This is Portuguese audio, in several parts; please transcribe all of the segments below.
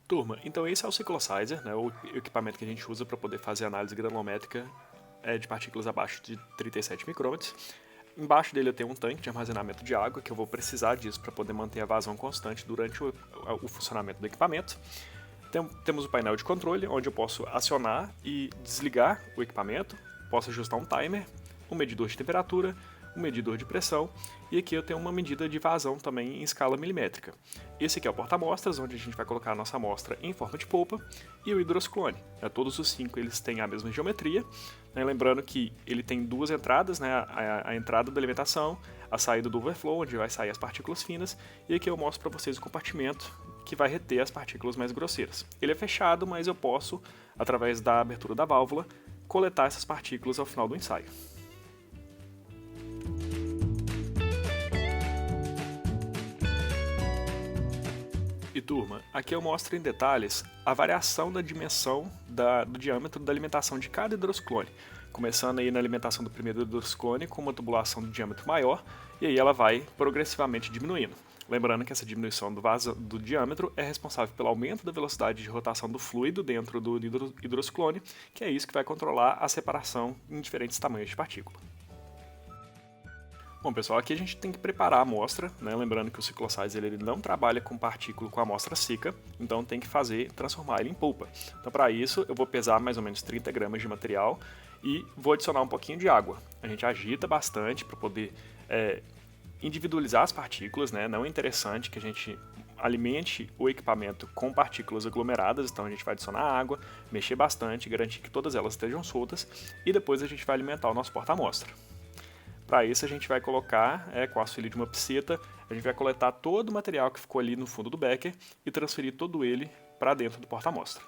Turma, então esse é o Cyclosizer, né, o equipamento que a gente usa para poder fazer análise granulométrica de partículas abaixo de 37 micrômetros. Embaixo dele eu tenho um tanque de armazenamento de água, que eu vou precisar disso para poder manter a vazão constante durante o funcionamento do equipamento. Temos o painel de controle, onde eu posso acionar e desligar o equipamento, posso ajustar um timer, um medidor de temperatura, um medidor de pressão, e aqui eu tenho uma medida de vazão também em escala milimétrica. Esse aqui é o porta-amostras, onde a gente vai colocar a nossa amostra em forma de polpa, e o hidrociclone. Todos os 5 eles têm a mesma geometria, lembrando que ele tem duas entradas, a entrada da alimentação, a saída do overflow, onde vai sair as partículas finas, e aqui eu mostro para vocês o compartimento que vai reter as partículas mais grosseiras. Ele é fechado, mas eu posso, através da abertura da válvula, coletar essas partículas ao final do ensaio. E turma, aqui eu mostro em detalhes a variação da dimensão do diâmetro da alimentação de cada hidrociclone, começando aí na alimentação do primeiro hidrociclone com uma tubulação de diâmetro maior, e aí ela vai progressivamente diminuindo. Lembrando que essa diminuição do diâmetro é responsável pelo aumento da velocidade de rotação do fluido dentro do hidrociclone, que é isso que vai controlar a separação em diferentes tamanhos de partícula. Bom, pessoal, aqui a gente tem que preparar a amostra, lembrando que o Cyclosizer ele não trabalha com partícula com amostra seca, então tem que transformar ele em polpa. Então, para isso, eu vou pesar mais ou menos 30 gramas de material e vou adicionar um pouquinho de água. A gente agita bastante para poder individualizar as partículas, Não é interessante que a gente alimente o equipamento com partículas aglomeradas, então a gente vai adicionar água, mexer bastante, garantir que todas elas estejam soltas e depois a gente vai alimentar o nosso porta-amostra. Para isso a gente vai colocar, com o auxílio de uma piceta, a gente vai coletar todo o material que ficou ali no fundo do becker e transferir todo ele para dentro do porta-amostra.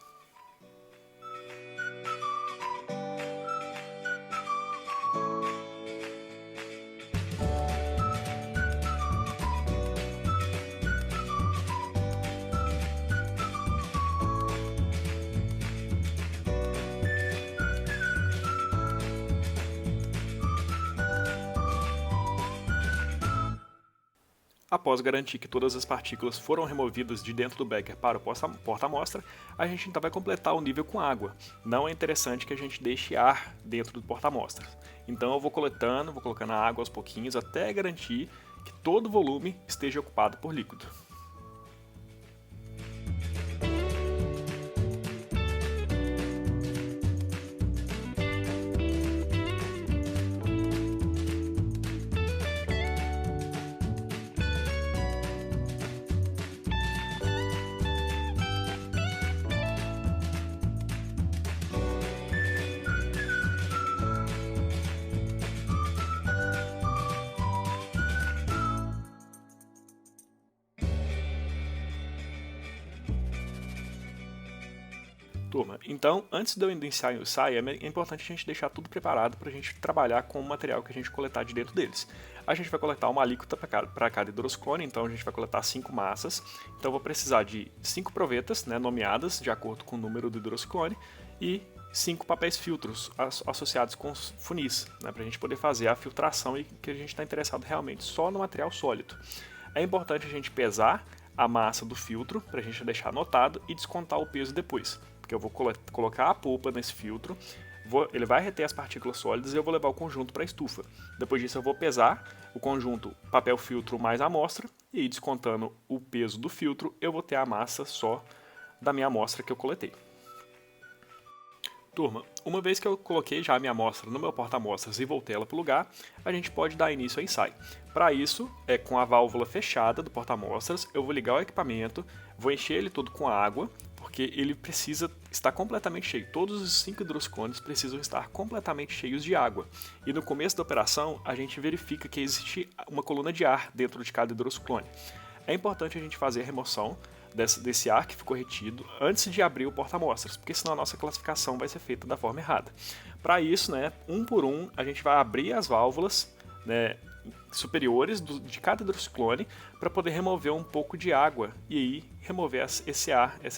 Após garantir que todas as partículas foram removidas de dentro do becker para o porta-amostra, a gente então vai completar o nível com água. Não é interessante que a gente deixe ar dentro do porta-amostras. Então eu vou colocando a água aos pouquinhos até garantir que todo o volume esteja ocupado por líquido. Turma, então, antes de eu iniciar o ensaio, é importante a gente deixar tudo preparado para a gente trabalhar com o material que a gente coletar de dentro deles. A gente vai coletar uma alíquota para cada hidrociclone, então a gente vai coletar 5 massas. Então eu vou precisar de 5 provetas, nomeadas de acordo com o número do hidrociclone, e 5 papéis filtros associados com os funis, para a gente poder fazer a filtração e que a gente está interessado realmente só no material sólido. É importante a gente pesar a massa do filtro para a gente deixar anotado e descontar o peso depois, porque eu vou colocar a polpa nesse filtro, ele vai reter as partículas sólidas e eu vou levar o conjunto para a estufa. Depois disso eu vou pesar o conjunto papel filtro mais a amostra e aí, descontando o peso do filtro, eu vou ter a massa só da minha amostra que eu coletei. Turma, uma vez que eu coloquei já a minha amostra no meu porta-amostras e voltei ela para o lugar, a gente pode dar início ao ensaio. Para isso, com a válvula fechada do porta-amostras, eu vou ligar o equipamento, vou encher ele todo com água, porque ele precisa estar completamente cheio. Todos os 5 hidrociclones precisam estar completamente cheios de água. E no começo da operação, a gente verifica que existe uma coluna de ar dentro de cada hidrociclone. É importante a gente fazer a remoção desse ar que ficou retido antes de abrir o porta-amostras, porque senão a nossa classificação vai ser feita da forma errada. Para isso, um por um, a gente vai abrir as válvulas superiores de cada hidrociclone para poder remover um pouco de água e aí remover esse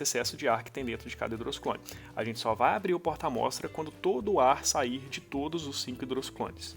excesso de ar que tem dentro de cada hidrociclone. A gente só vai abrir o porta-amostra quando todo o ar sair de todos os 5 hidrociclones.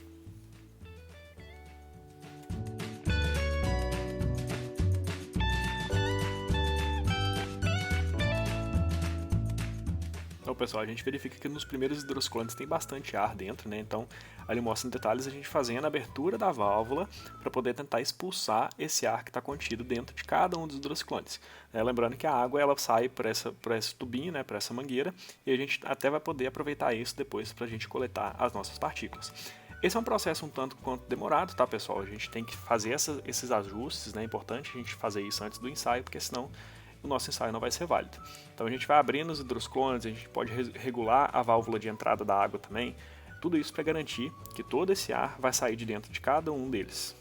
Então, pessoal, a gente verifica que nos primeiros hidroscones tem bastante ar dentro, né? Então, ali mostra em detalhes a gente fazendo a abertura da válvula para poder tentar expulsar esse ar que está contido dentro de cada um dos hidroscones. Lembrando que a água ela sai por esse tubinho, né? Por essa mangueira, e a gente até vai poder aproveitar isso depois para a gente coletar as nossas partículas. Esse é um processo um tanto quanto demorado, tá, pessoal? A gente tem que fazer esses ajustes, né? É importante a gente fazer isso antes do ensaio, porque senão o nosso ensaio não vai ser válido. Então a gente vai abrindo os hidroscones, a gente pode regular a válvula de entrada da água também, tudo isso para garantir que todo esse ar vai sair de dentro de cada um deles.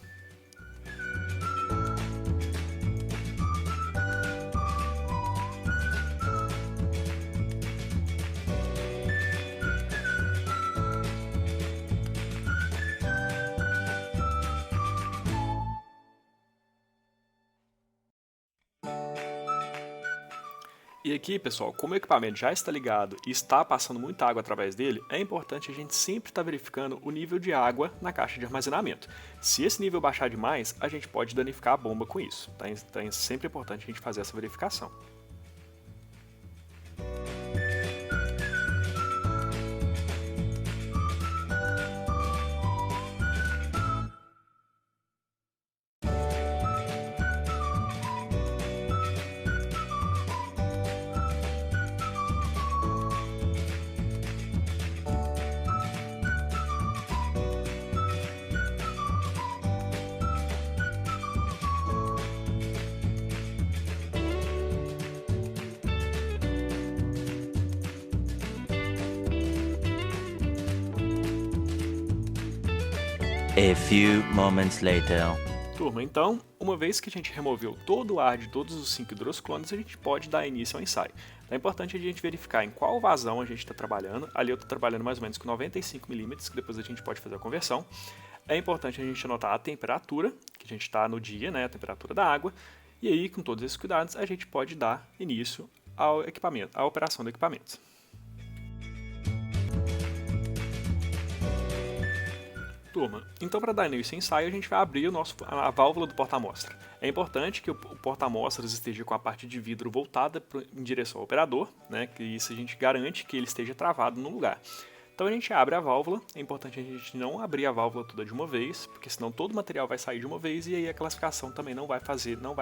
E aqui, pessoal, como o equipamento já está ligado e está passando muita água através dele, é importante a gente sempre estar verificando o nível de água na caixa de armazenamento. Se esse nível baixar demais, a gente pode danificar a bomba com isso. Então é sempre importante a gente fazer essa verificação. A few moments later. Turma, então, uma vez que a gente removeu todo o ar de todos os 5 hidroscones, a gente pode dar início ao ensaio. Então é importante a gente verificar em qual vazão a gente está trabalhando. Ali eu estou trabalhando mais ou menos com 95 milímetros, que depois a gente pode fazer a conversão. É importante a gente anotar a temperatura, que a gente está no dia, né, a temperatura da água. E aí, com todos esses cuidados, a gente pode dar início ao equipamento, à operação do equipamento. Turma, então para dar início ao ensaio a gente vai abrir a válvula do porta-amostra. É importante que o porta-amostras esteja com a parte de vidro voltada em direção ao operador, né, que isso a gente garante que ele esteja travado no lugar. Então a gente abre a válvula, é importante a gente não abrir a válvula toda de uma vez, porque senão todo o material vai sair de uma vez e aí a classificação também não vai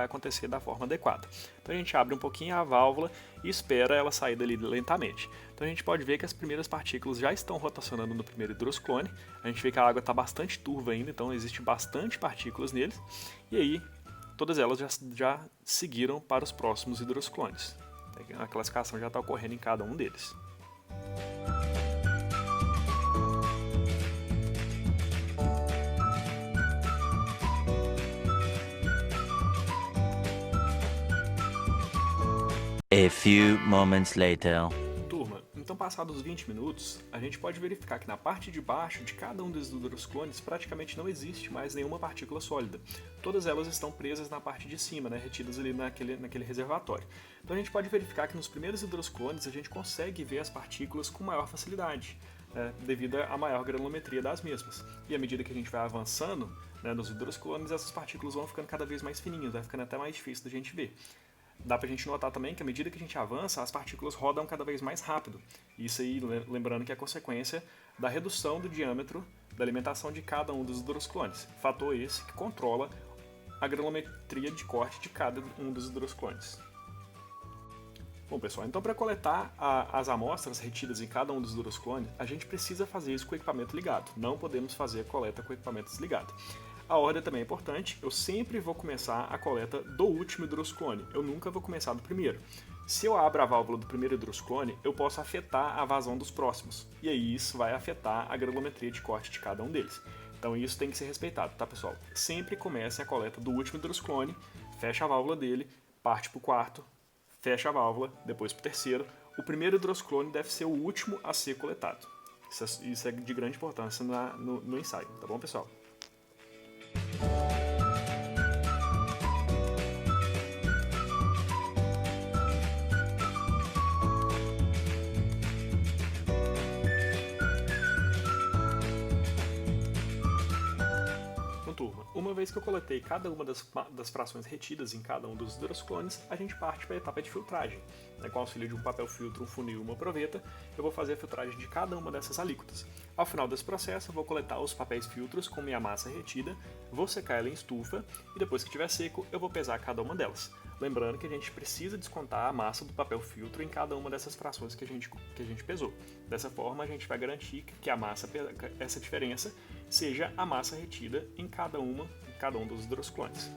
acontecer da forma adequada. Então a gente abre um pouquinho a válvula e espera ela sair dali lentamente. Então a gente pode ver que as primeiras partículas já estão rotacionando no primeiro hidrosclone, a gente vê que a água está bastante turva ainda, então existe bastante partículas neles, e aí todas elas já seguiram para os próximos hidrosclones. A classificação já está ocorrendo em cada um deles. A few moments later. Turma, então passados os 20 minutos, a gente pode verificar que na parte de baixo de cada um dos hidrosclones praticamente não existe mais nenhuma partícula sólida. Todas elas estão presas na parte de cima, né, retidas ali naquele reservatório. Então a gente pode verificar que nos primeiros hidrosclones a gente consegue ver as partículas com maior facilidade, devido à maior granulometria das mesmas. E à medida que a gente vai avançando, né, nos hidrosclones, essas partículas vão ficando cada vez mais fininhas, vai ficando até mais difícil da gente ver. Dá pra gente notar também que à medida que a gente avança, as partículas rodam cada vez mais rápido. Isso aí, lembrando que é consequência da redução do diâmetro da alimentação de cada um dos hidrosclones. Fator esse que controla a granulometria de corte de cada um dos hidrosclones. Bom, pessoal, então para coletar as amostras retidas em cada um dos hidrosclones, a gente precisa fazer isso com o equipamento ligado. Não podemos fazer a coleta com o equipamento desligado. A ordem também é importante, eu sempre vou começar a coleta do último hidrosclone, eu nunca vou começar do primeiro. Se eu abro a válvula do primeiro hidrosclone, eu posso afetar a vazão dos próximos, e aí isso vai afetar a granulometria de corte de cada um deles. Então isso tem que ser respeitado, tá, pessoal? Sempre comece a coleta do último hidrosclone, fecha a válvula dele, parte para o quarto, fecha a válvula, depois para o terceiro. O primeiro hidrosclone deve ser o último a ser coletado. Isso é de grande importância no ensaio, tá bom, pessoal? turma, uma vez que eu coletei cada uma das frações retidas em cada um dos hidroclones, a gente parte para a etapa de filtragem. Com o auxílio de um papel filtro, um funil e uma proveta, eu vou fazer a filtragem de cada uma dessas alíquotas. Ao final desse processo, eu vou coletar os papéis filtros com minha massa retida, vou secar ela em estufa e depois que estiver seco, eu vou pesar cada uma delas. Lembrando que a gente precisa descontar a massa do papel filtro em cada uma dessas frações que a gente pesou. Dessa forma, a gente vai garantir que essa diferença seja a massa retida em cada um dos hidroclones.